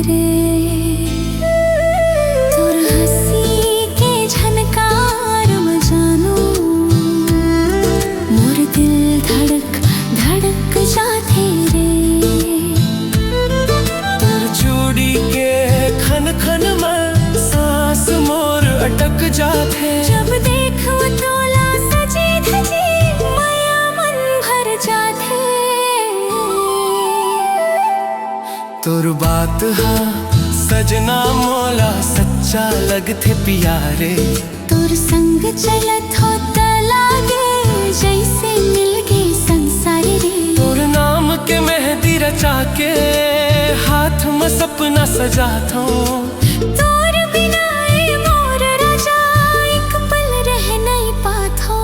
रे। तोर हंसी के झनकार में जानू मोर दिल धड़क धड़क जाते रे। तोर चूड़ी के खन खन में सांस मोर अटक जाते। जब देखो तोला सजी धजी माया मन भर जाते। तोर बात हा सजना मोला सच्चा लगथे प्यारे। तोर संग चलत हो त लागे जैसे मिल गए संसार रे। तोर नाम के मेहंदी रचा के हाथ में सपना सजाता हूँ। तोर बिना ए मोर राजा एक पल रह नहीं पाथो।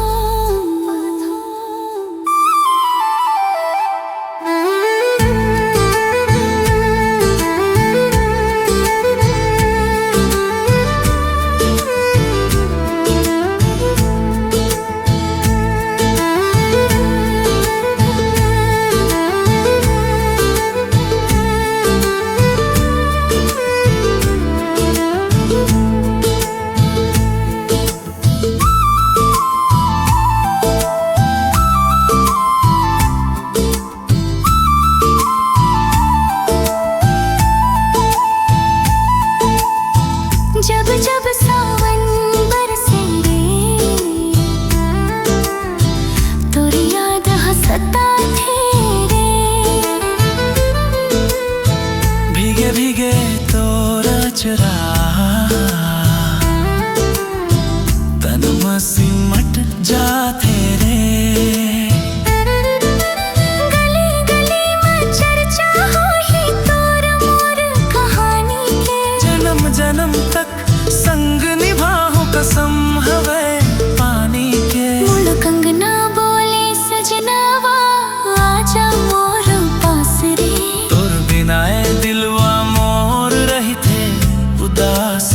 जब जब सावन बरसे रे तोरी याद सताथे रे। भीगे भीगे तोरा चुरा तन में सिमट जाते रे। गली गली में चर्चा हो ही तोर मोर कहानी के। जन्म जन्म तक संग निभाऊं कसम हवे पानी के। मोर कंगना बोले सजनावा आजा मोर पास रे। तोर बिना ए दिलवा मोर रही थे उदास